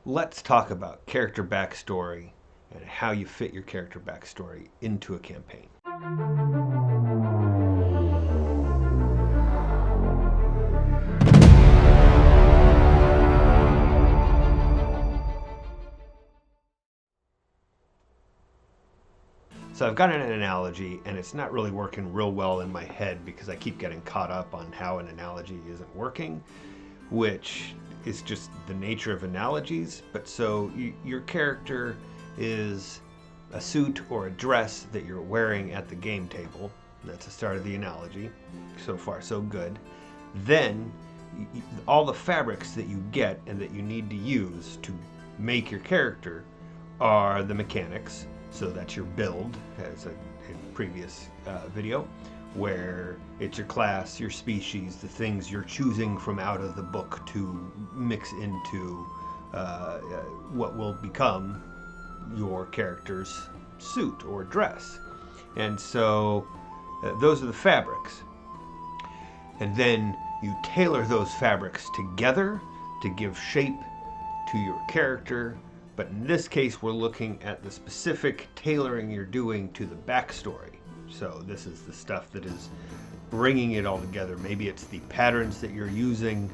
let's talk about character backstory and how you fit your character backstory into a campaign. So I've got an analogy, and it's not really working real well in my head because I keep getting caught up on how an analogy isn't working, which is just the nature of analogies. But so your character is a suit or a dress that you're wearing at the game table. That's the start of the analogy. So far, so good. Then all the fabrics that you get and that you need to use to make your character are the mechanics. So that's your build, as in previous video, where it's your class, your species, the things you're choosing from out of the book to mix into what will become your character's suit or dress. And so those are the fabrics. And then you tailor those fabrics together to give shape to your character. But in this case, we're looking at the specific tailoring you're doing to the backstory. So this is the stuff that is bringing it all together. Maybe it's the patterns that you're using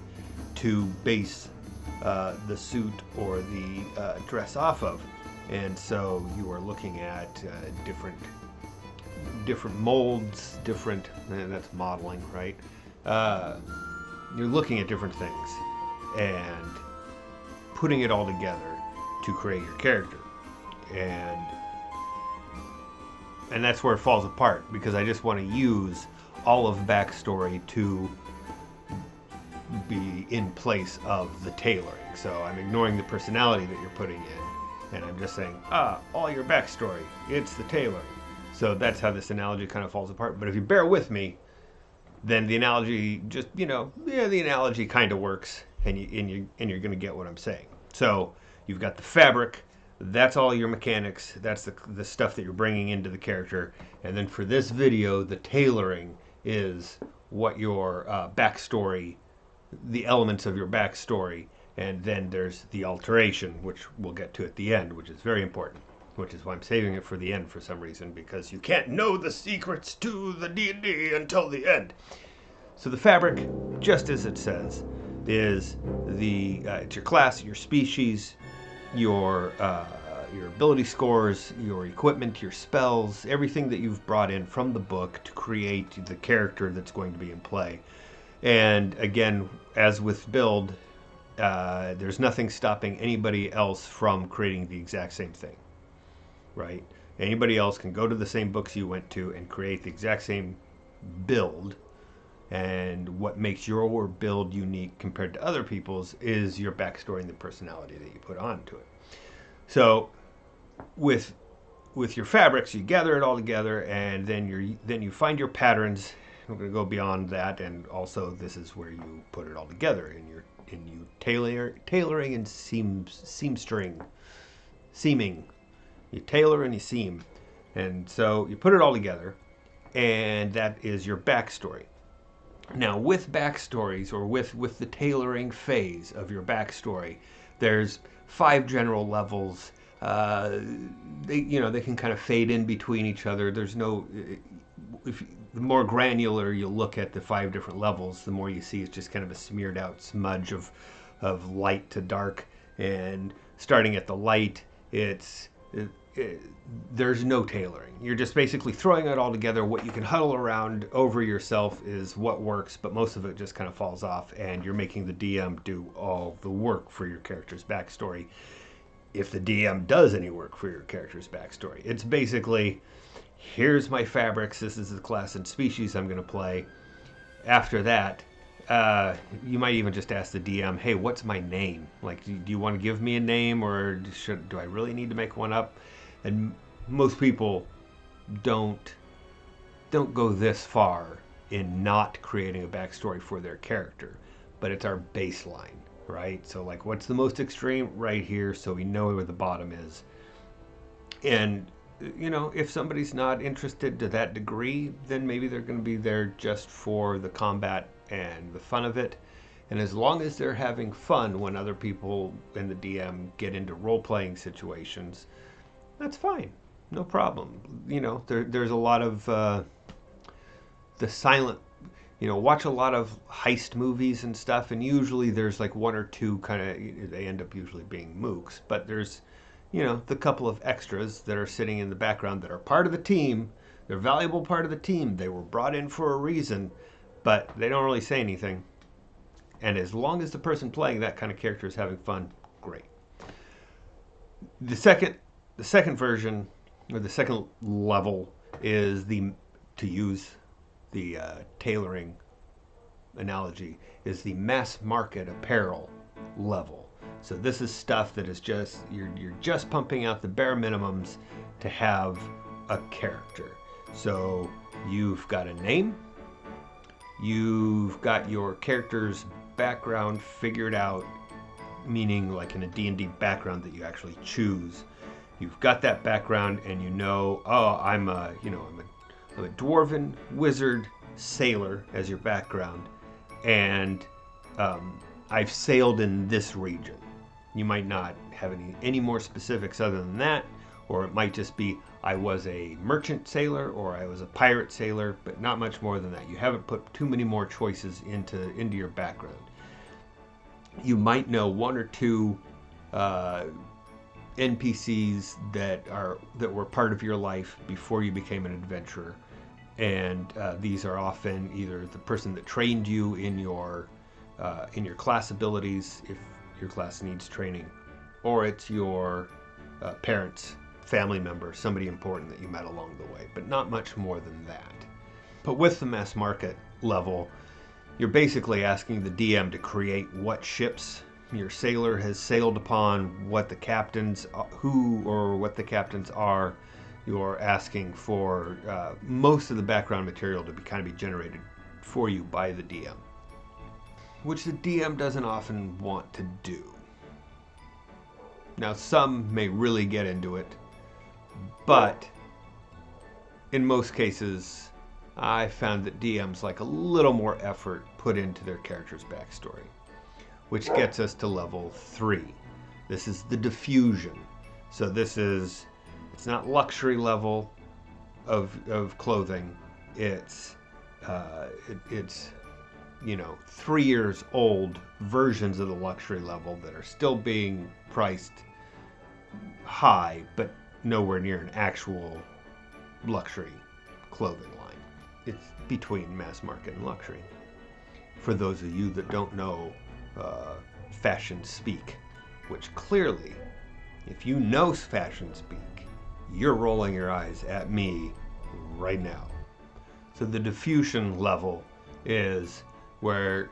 to base the suit or the dress off of. And so you are looking at different molds, that's modeling, right? You're looking at different things and putting it all together to create your character. And that's where it falls apart, because I just want to use all of backstory to be in place of the tailoring. So I'm ignoring the personality that you're putting in, and I'm just saying, all your backstory, it's the tailoring. So that's how this analogy kind of falls apart. But if you bear with me, then the analogy just, the analogy kind of works, and you're going to get what I'm saying. So you've got the fabric, that's all your mechanics, that's the stuff that you're bringing into the character. And then for this video, the tailoring is what your backstory, the elements of your backstory, and then there's the alteration, which we'll get to at the end, which is very important, which is why I'm saving it for the end for some reason, because you can't know the secrets to the D&D until the end. So the fabric, just as it says, is it's your class, your species, your ability scores, your equipment, your spells, everything that you've brought in from the book to create the character that's going to be in play. And again, as with build, there's nothing stopping anybody else from creating the exact same thing, right? Anybody else can go to the same books you went to and create the exact same build. And what makes your build unique compared to other people's is your backstory and the personality that you put onto it. So with your fabrics, you gather it all together, and then you find your patterns. We're going to go beyond that, and also this is where you put it all together in you tailoring and seaming. You tailor and you seam, and so you put it all together, and that is your backstory. Now, with backstories, or with the tailoring phase of your backstory, there's 5 general levels. They can kind of fade in between each other. There's no, the more granular you look at the 5 different levels, the more you see it's just kind of a smeared out smudge of light to dark. And starting at the light, there's no tailoring. You're just basically throwing it all together. What you can huddle around over yourself is what works, but most of it just kind of falls off, and you're making the DM do all the work for your character's backstory. If the DM does any work for your character's backstory, it's basically, here's my fabrics, this is the class and species I'm going to play. After that, you might even just ask the DM, hey, what's my name? Like, do you want to give me a name, or do I really need to make one up? And most people don't go this far in not creating a backstory for their character, but it's our baseline, right? So like, what's the most extreme? Right here, so we know where the bottom is. And if somebody's not interested to that degree, then maybe they're going to be there just for the combat and the fun of it. And as long as they're having fun when other people and the DM get into role-playing situations, that's fine. No problem. There's a lot of the silent, watch a lot of heist movies and stuff, and usually there's like one or two kind of, they end up usually being mooks, but there's, the couple of extras that are sitting in the background that are part of the team. They're a valuable part of the team. They were brought in for a reason, but they don't really say anything. And as long as the person playing that kind of character is having fun, great. The second version, or the second level, is to use the tailoring analogy, is the mass market apparel level. So this is stuff that is just, you're just pumping out the bare minimums to have a character. So you've got a name, you've got your character's background figured out, meaning like in a D&D background that you actually choose. You've got that background, and I'm a dwarven wizard sailor as your background, and I've sailed in this region. You might not have any more specifics other than that, or it might just be I was a merchant sailor or I was a pirate sailor, but not much more than that. You haven't put too many more choices into your background. You might know one or two NPCs that were part of your life before you became an adventurer, and these are often either the person that trained you in your class abilities, if your class needs training, or it's your parents, family member, somebody important that you met along the way, but not much more than that. But with the mass market level, you're basically asking the DM to create what ships your sailor has sailed upon, what the captains are. You're asking for most of the background material to be generated for you by the DM, which the DM doesn't often want to do. Now, some may really get into it, but in most cases, I found that DMs like a little more effort put into their character's backstory, which gets us to level 3. This is the diffusion. So it's not luxury level of clothing. It's 3 years old versions of the luxury level that are still being priced high, but nowhere near an actual luxury clothing line. It's between mass market and luxury. For those of you that don't know fashion speak, which clearly, if you know fashion speak, you're rolling your eyes at me right now. So the diffusion level is where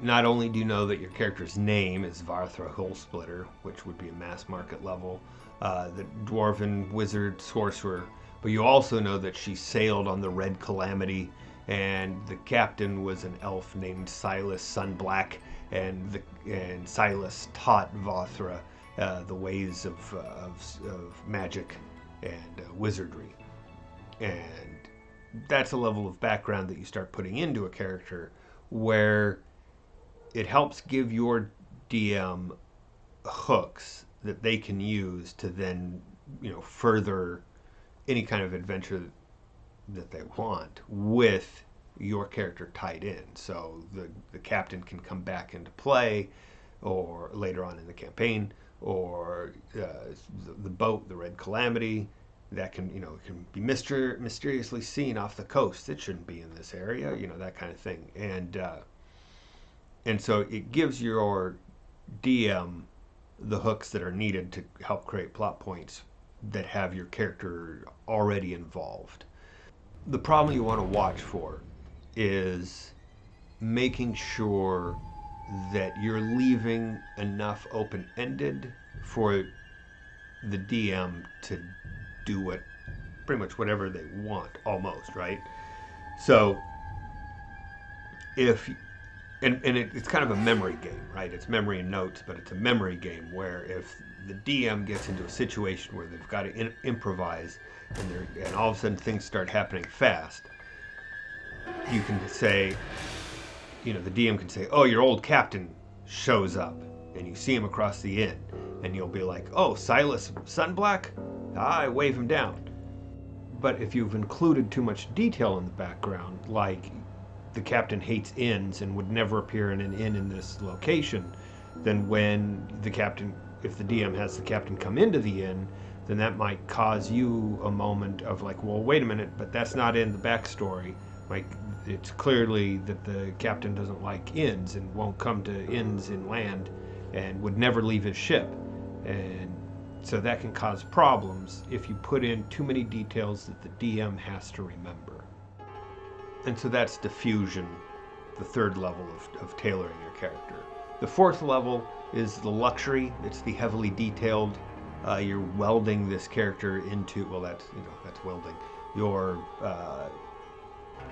not only do you know that your character's name is Varthra Hullsplitter, which would be a mass market level, the dwarven wizard sorcerer, but you also know that she sailed on the Red Calamity, and the captain was an elf named Silas Sunblack, and Silas taught Varthra the ways of magic and wizardry. And that's a level of background that you start putting into a character where it helps give your DM hooks that they can use to then, further any kind of adventure that they want with your character tied in. So the captain can come back into play, or later on in the campaign, or the boat, the Red Calamity, that can be mysteriously seen off the coast. It shouldn't be in this area, that kind of thing. And so it gives your DM the hooks that are needed to help create plot points that have your character already involved. The problem you want to watch for is making sure that you're leaving enough open-ended for the DM to do pretty much whatever they want, almost, right? So it's kind of a memory game, right? It's memory and notes, but it's a memory game where if the DM gets into a situation where they've got to improvise, and all of a sudden things start happening fast, you can say, the DM can say, oh, your old captain shows up, and you see him across the inn, and you'll be like, oh, Silas Sunblack? I wave him down. But if you've included too much detail in the background, like the captain hates inns and would never appear in an inn in this location, then when if the DM has the captain come into the inn, then that might cause you a moment of like, well, wait a minute, but that's not in the backstory. Like, it's clearly that the captain doesn't like inns and won't come to inns inland and would never leave his ship. And so that can cause problems if you put in too many details that the DM has to remember. And so that's diffusion, the third level of tailoring your character. The fourth level is the luxury. It's the heavily detailed. You're welding this character into, well, that's welding. You're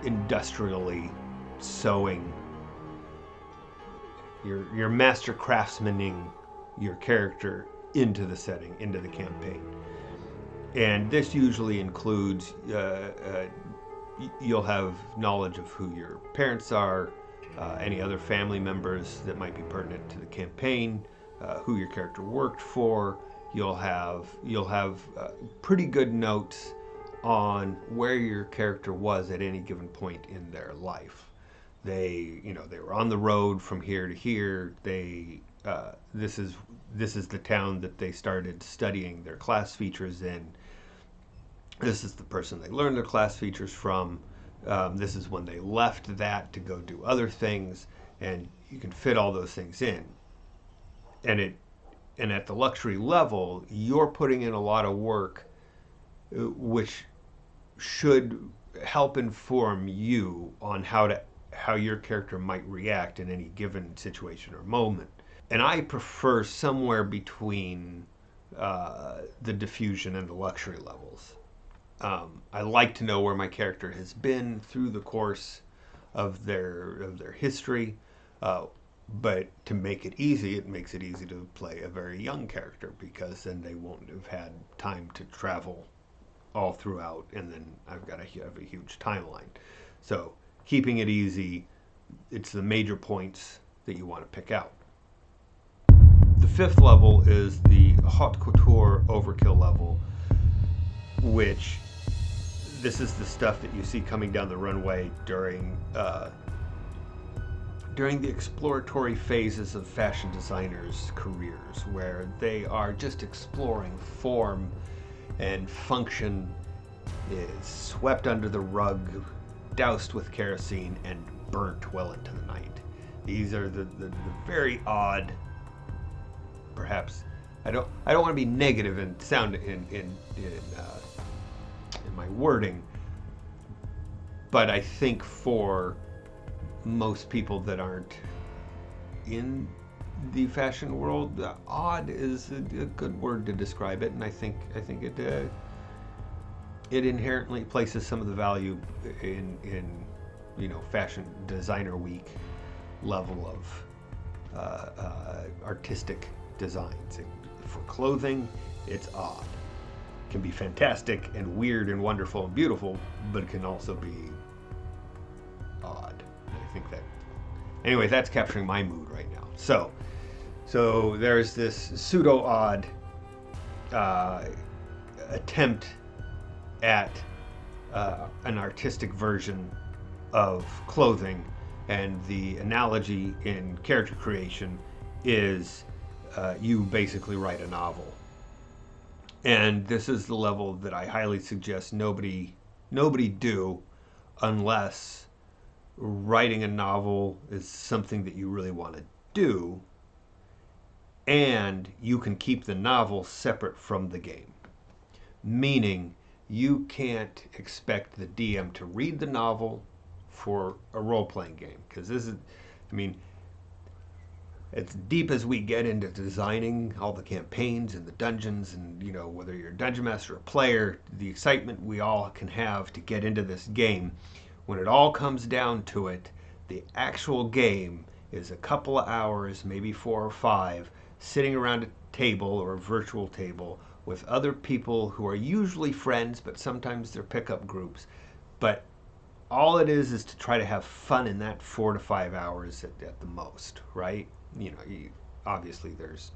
industrially sewing. You're master craftsmaning your character into the setting, into the campaign. And this usually includes, you'll have knowledge of who your parents are, any other family members that might be pertinent to the campaign, who your character worked for. You'll have pretty good notes on where your character was at any given point in their life. They were on the road from here to here. This is the town that they started studying their class features in. This is the person they learned their class features from. This is when they left that to go do other things, and you can fit all those things in. And at the luxury level, you're putting in a lot of work, which should help inform you on how your character might react in any given situation or moment. And I prefer somewhere between the diffusion and the luxury levels. I like to know where my character has been through the course of their history, but to make it easy, it makes it easy to play a very young character, because then they won't have had time to travel all throughout, and then I've got to have a huge timeline. So keeping it easy, it's the major points that you want to pick out. The fifth level is the haute couture overkill level, which this is the stuff that you see coming down the runway during the exploratory phases of fashion designers' careers, where they are just exploring form and function, is swept under the rug, doused with kerosene, and burnt well into the night. These are the very odd, perhaps, I don't want to be negative and sound in my wording, but I think for most people that aren't in the fashion world, odd is a good word to describe it, and I think it inherently places some of the value in fashion designer week level of artistic designs. For clothing, it's odd. It can be fantastic and weird and wonderful and beautiful, but it can also be odd. I think that, anyway, that's capturing my mood right now. So there's this pseudo odd attempt at an artistic version of clothing, and the analogy in character creation is you basically write a novel. And this is the level that I highly suggest nobody do, unless writing a novel is something that you really want to do, and you can keep the novel separate from the game. Meaning, you can't expect the DM to read the novel for a role-playing game, because this is, as deep as we get into designing all the campaigns and the dungeons, and whether you're a dungeon master or a player, the excitement we all can have to get into this game, when it all comes down to it, the actual game is a couple of hours, maybe 4 or 5, sitting around a table or a virtual table with other people who are usually friends, but sometimes they're pickup groups. But all it is to try to have fun in that 4 to 5 hours at the most, right? Obviously there's,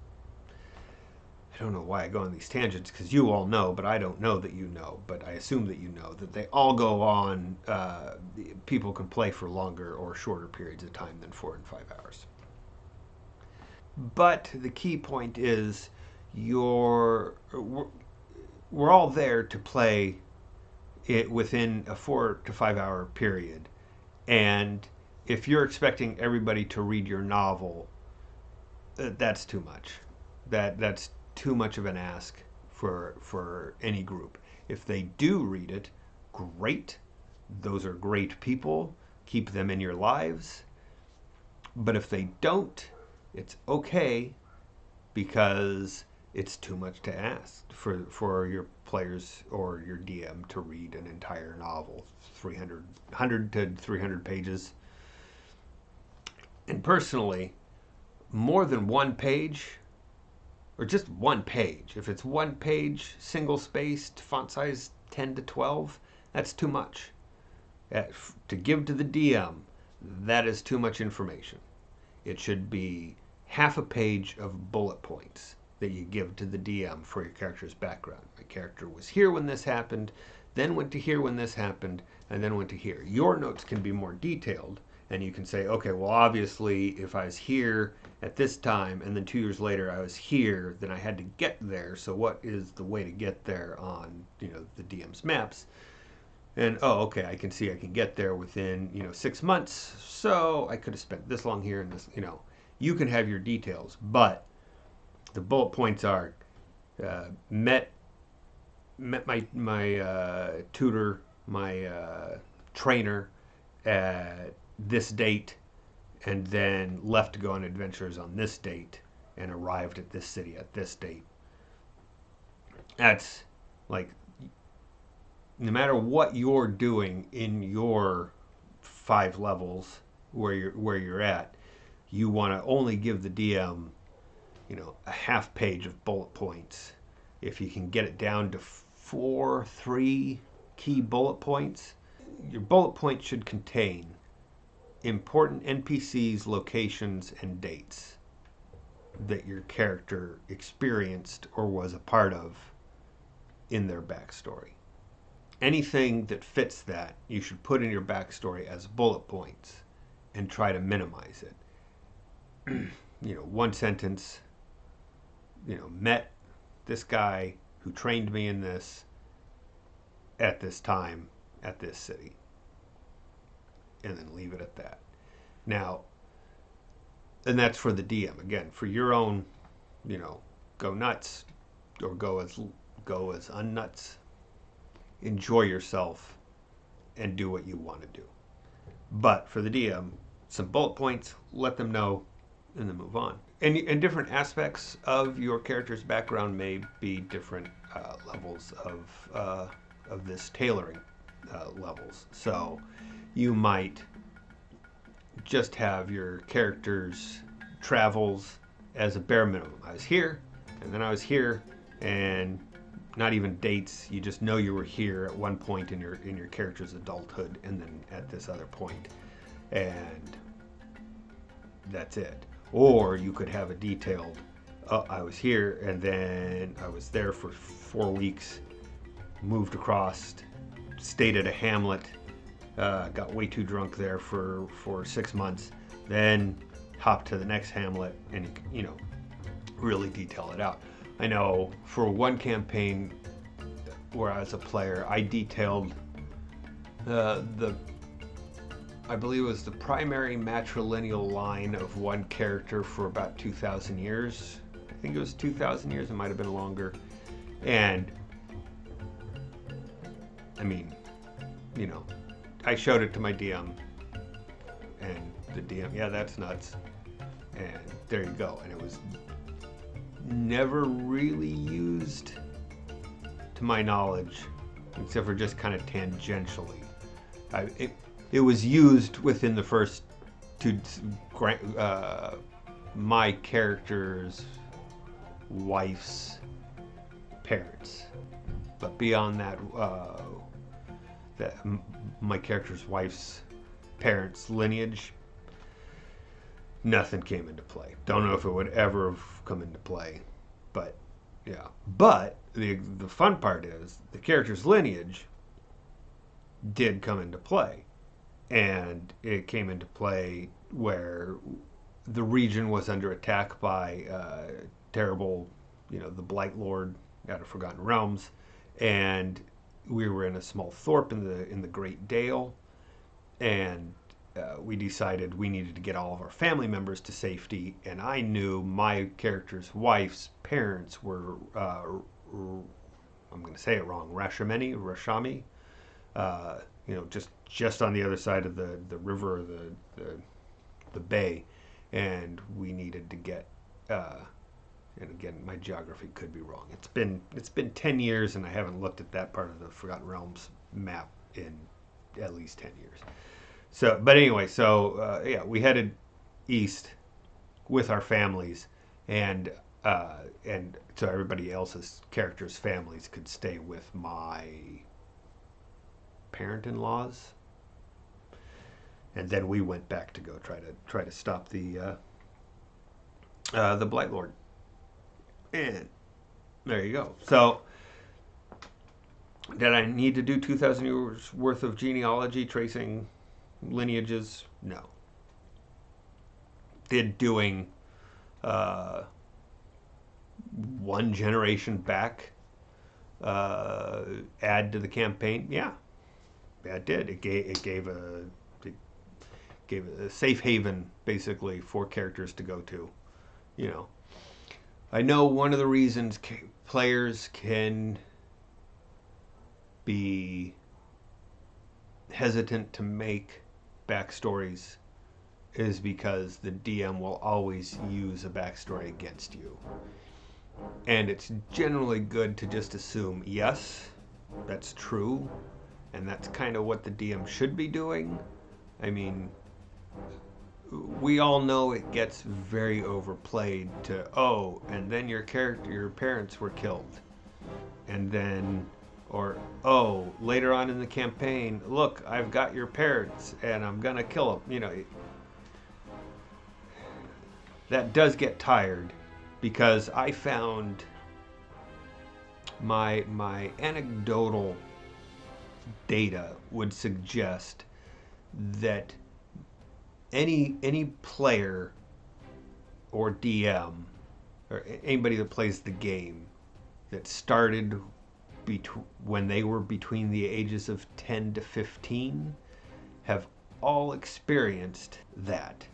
I don't know why I go on these tangents, because you all know, but I don't know that you know, but I assume that you know that they all go on. People can play for longer or shorter periods of time than 4 and 5 hours. But the key point is, we're all there to play it within a 4 to 5 hour period, and if you're expecting everybody to read your novel, that's too much. That's too much of an ask for any group. If they do read it, great. Those are great people. Keep them in your lives. But if they don't, it's okay, because it's too much to ask for your players or your DM to read an entire novel, 100 to 300 pages. And personally, more than one page, or just one page, if it's one page, single spaced, font size 10 to 12, that's too much. To give to the DM, that is too much information. It should be half a page of bullet points that you give to the DM for your character's background. My character was here when this happened, then went to here when this happened, and then went to here. Your notes can be more detailed, and you can say, okay, well, obviously, if I was here at this time, and then 2 years later I was here, then I had to get there. So what is the way to get there on, the DM's maps? And, okay, I can see I can get there within, 6 months. So I could have spent this long here and this, you can have your details, but the bullet points are, met my tutor, my trainer at this date, and then left to go on adventures on this date, and arrived at this city at this date. That's like, no matter what you're doing in your 5 levels where you're at, you want to only give the DM, a half page of bullet points. If you can get it down to 3 key bullet points, your bullet points should contain important NPCs, locations, and dates that your character experienced or was a part of in their backstory. Anything that fits that, you should put in your backstory as bullet points and try to minimize it. One sentence, met this guy who trained me in this at this time at this city. And then leave it at that. Now, and that's for the DM. Again, for your own, go nuts or go as unnuts. Enjoy yourself and do what you want to do. But for the DM, some bullet points, let them know, and then move on. And different aspects of your character's background may be different levels of this tailoring levels. So you might just have your character's travels as a bare minimum. I was here, and then I was here, and not even dates. You just know you were here at one point in your character's adulthood, and then at this other point, and that's it. Or you could have a detailed, I was here, and then I was there for 4 weeks, moved across, stayed at a hamlet, got way too drunk there for 6 months, then hopped to the next hamlet, and really detail it out. I know for one campaign where I was a player, I detailed I believe it was the primary matrilineal line of one character for about 2,000 years. I think it was 2,000 years, it might have been longer. And I mean, I showed it to my DM, and the DM, yeah, that's nuts. And there you go. And it was never really used, to my knowledge, except for just kind of tangentially. It was used within the first 2, my character's wife's parents. But beyond that, my character's wife's parents' lineage, nothing came into play. Don't know if it would ever have come into play, but yeah. But the fun part is the character's lineage did come into play, and it came into play where the region was under attack by terrible, the Blight Lord out of Forgotten Realms, and we were in a small thorp in the Great Dale, and we decided we needed to get all of our family members to safety, and I knew my character's wife's parents were, I'm going to say it wrong, Rashami, just on the other side of the river, or the bay, and we needed to get. And again, my geography could be wrong. It's been 10 years, and I haven't looked at that part of the Forgotten Realms map in at least 10 years. So, but anyway, we headed east with our families, and so everybody else's characters' families could stay with my parent-in-laws, and then we went back to go try to stop the Blight Lord. And there you go. So, did I need to do 2,000 years worth of genealogy tracing lineages? No. Did doing one generation back add to the campaign? Yeah, it did. It gave a safe haven basically for characters to go to. I know one of the reasons players can be hesitant to make backstories is because the DM will always use a backstory against you. And it's generally good to just assume, yes, that's true, and that's kind of what the DM should be doing. I mean, we all know it gets very overplayed to, and then your parents were killed. And then, or, later on in the campaign, look, I've got your parents and I'm gonna kill them. That does get tired, because I found my anecdotal data would suggest that any player or DM or anybody that plays the game that started when they were between the ages of 10 to 15 have all experienced that,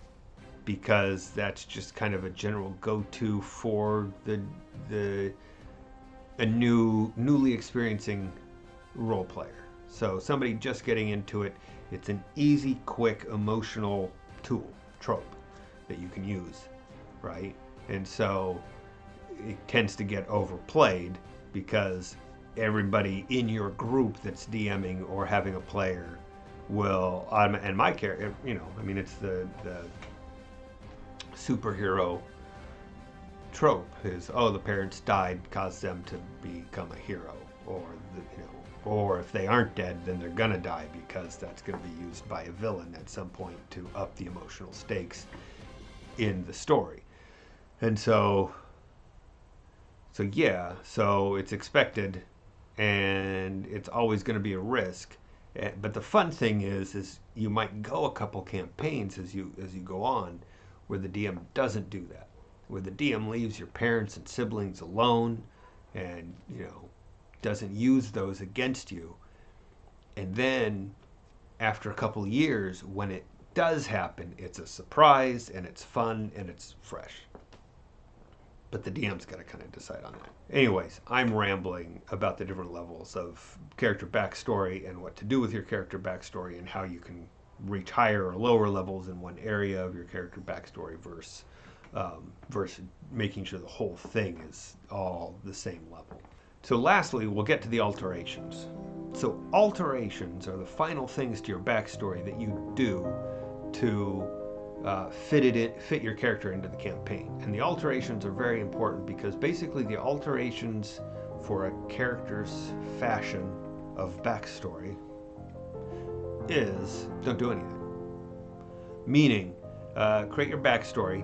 because that's just kind of a general go-to for a newly experiencing role player. So somebody just getting into it, it's an easy, quick, emotional trope that you can use, right? And so it tends to get overplayed because everybody in your group that's DMing or having a player will, and my character, it's the superhero trope is, the parents died, caused them to become a hero, or if they aren't dead, then they're gonna die, because that's gonna be used by a villain at some point to up the emotional stakes in the story. And so it's expected, and it's always gonna be a risk. But the fun thing is you might go a couple campaigns as you go on where the DM doesn't do that, where the DM leaves your parents and siblings alone, and doesn't use those against you. And then after a couple of years, when it does happen, it's a surprise and it's fun and it's fresh. But the DM's got to kind of decide on that. Anyways, I'm rambling about the different levels of character backstory and what to do with your character backstory and how you can reach higher or lower levels in one area of your character backstory versus making sure the whole thing is all the same level. So lastly, we'll get to the alterations. So alterations are the final things to your backstory that you do to fit your character into the campaign. And the alterations are very important, because basically the alterations for a character's fashion of backstory is don't do anything. Meaning, create your backstory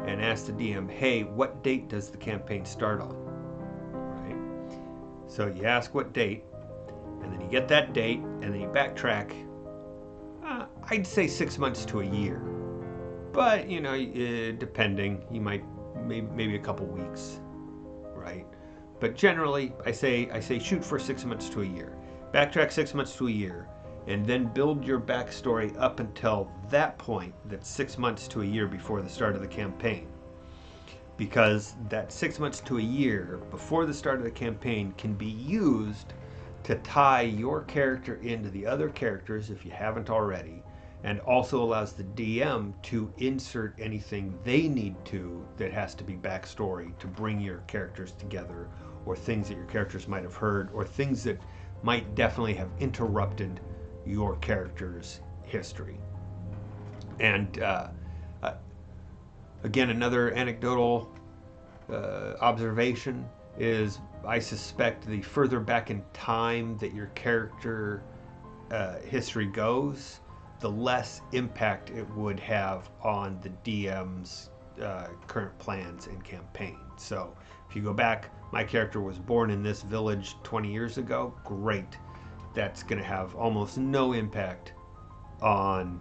and ask the DM, hey, what date does the campaign start on? Right? So you ask what date, and then you get that date, and then you backtrack, I'd say 6 months to a year. But, depending, you might, maybe a couple weeks, right? But generally, I say shoot for 6 months to a year. Backtrack 6 months to a year, and then build your backstory up until that point, that's 6 months to a year before the start of the campaign. Because that 6 months to a year before the start of the campaign can be used to tie your character into the other characters if you haven't already, and also allows the DM to insert anything they need to that has to be backstory to bring your characters together, or things that your characters might have heard, or things that might definitely have interrupted your character's history. And again, another anecdotal observation is I suspect the further back in time that your character history goes, the less impact it would have on the DM's current plans and campaign. So if you go back, my character was born in this village 20 years ago, great. That's going to have almost no impact on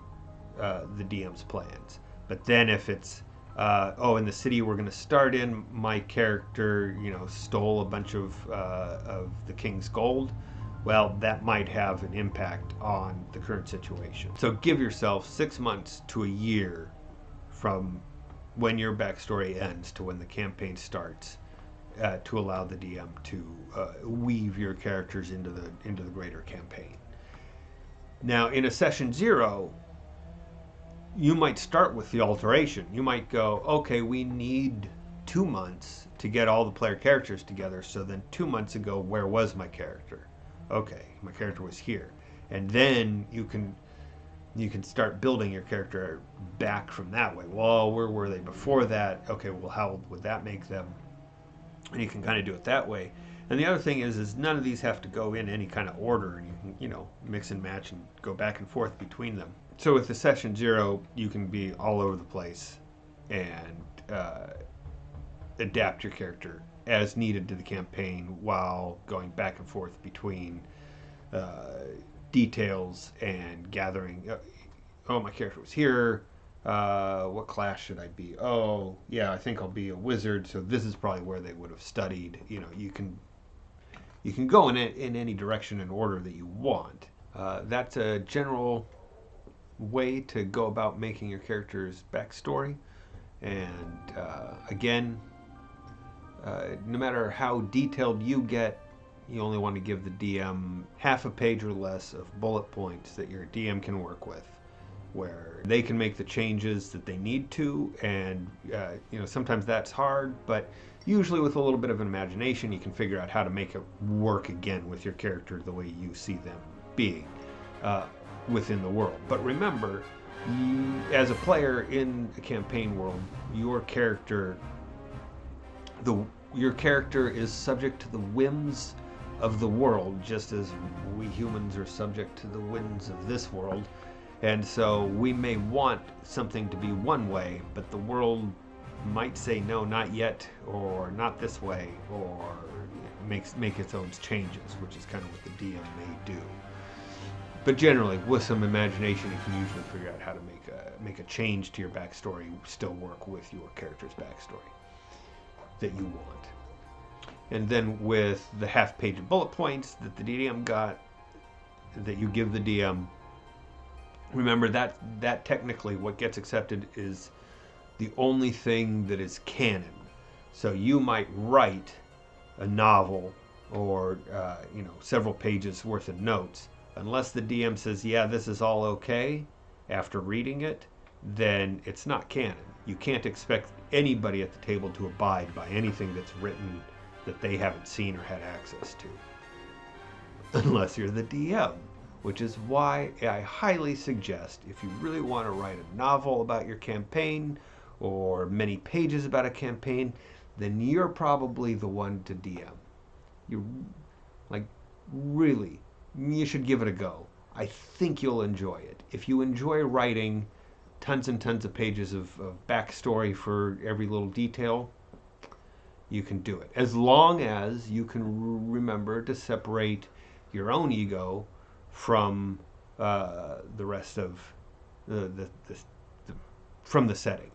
the DM's plans. But then if it's, in the city we're going to start in, my character, stole a bunch of the king's gold, well, that might have an impact on the current situation. So give yourself 6 months to a year from when your backstory ends to when the campaign starts, to allow the DM to weave your characters into the greater campaign. Now, in a session 0, you might start with the alteration. You might go, okay, we need 2 months to get all the player characters together. So then 2 months ago, where was my character? Okay, my character was here. And then you can start building your character back from that way. Well, where were they before that? Okay, well, how would that make them? And you can kind of do it that way. And the other thing is none of these have to go in any kind of order, and you can, mix and match and go back and forth between them. So with the session 0, you can be all over the place and adapt your character as needed to the campaign while going back and forth between details and gathering. My character was here. What class should I be? Oh, yeah, I think I'll be a wizard. So this is probably where they would have studied. You can go in any direction and order that you want. That's a general way to go about making your character's backstory. And again, no matter how detailed you get, you only want to give the DM half a page or less of bullet points that your DM can work with, where they can make the changes that they need to. And sometimes that's hard, but usually with a little bit of an imagination, you can figure out how to make it work again with your character the way you see them being within the world. But remember, as a player in a campaign world, your character is subject to the whims of the world, just as we humans are subject to the whims of this world. And so we may want something to be one way, but the world might say no, not yet, or not this way, or make its own changes, which is kind of what the DM may do. But generally, with some imagination, you can usually figure out how to make a change to your backstory, still work with your character's backstory that you want. And then with the half-page of bullet points that the DM got, that you give the DM, remember that technically what gets accepted is the only thing that is canon. So you might write a novel or several pages worth of notes. Unless the DM says, yeah, this is all okay after reading it, then it's not canon. You can't expect anybody at the table to abide by anything that's written that they haven't seen or had access to. Unless you're the DM, which is why I highly suggest, if you really want to write a novel about your campaign or many pages about a campaign, then you're probably the one to DM. You should give it a go. I think you'll enjoy it. If you enjoy writing tons and tons of pages of backstory for every little detail, you can do it. As long as you can remember to separate your own ego from the rest of the from the setting.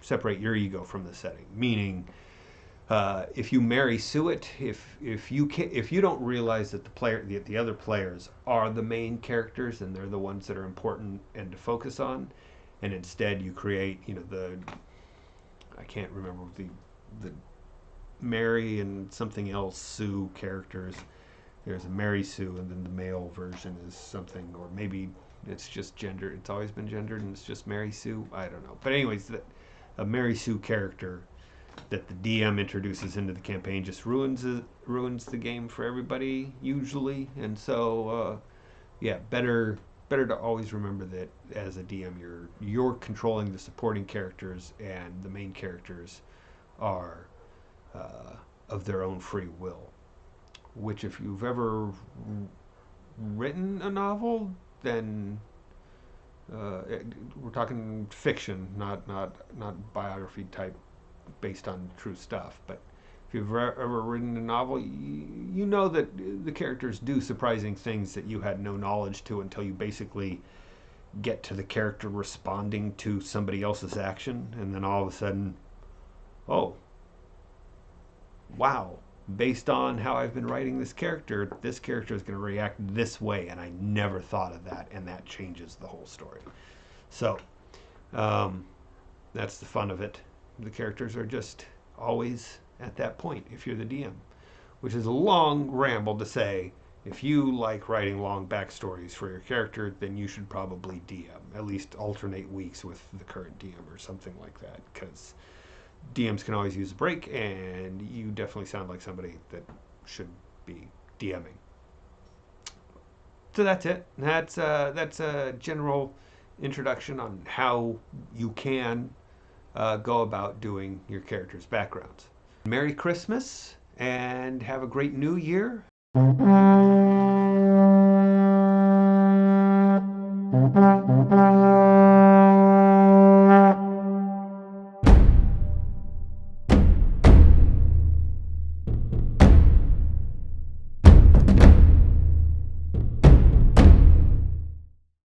Separate your ego from the setting. Meaning, if you Mary Sue it, if you don't realize that the other players are the main characters and they're the ones that are important and to focus on, and instead you create, I can't remember the Mary and something else Sue characters. There's a Mary Sue, and then the male version is something, or maybe it's just gendered. It's always been gendered, and it's just Mary Sue. I don't know. But anyways, a Mary Sue character that the DM introduces into the campaign just ruins the game for everybody usually. And so, better to always remember that as a DM, you're controlling the supporting characters, and the main characters are of their own free will. Which, if you've ever written a novel, then we're talking fiction, not biography type based on true stuff. But if you've ever written a novel, you know that the characters do surprising things that you had no knowledge to until you basically get to the character responding to somebody else's action, and then all of a sudden, oh, wow, based on how I've been writing this character is going to react this way, and I never thought of that, and that changes the whole story. So, that's the fun of it. The characters are just always at that point if you're the DM, which is a long ramble to say, if you like writing long backstories for your character, then you should probably DM, at least alternate weeks with the current DM or something like that, because DMs can always use a break, and you definitely sound like somebody that should be DMing. So that's it. That's a general introduction on how you can go about doing your characters' backgrounds. Merry Christmas, and have a great New Year.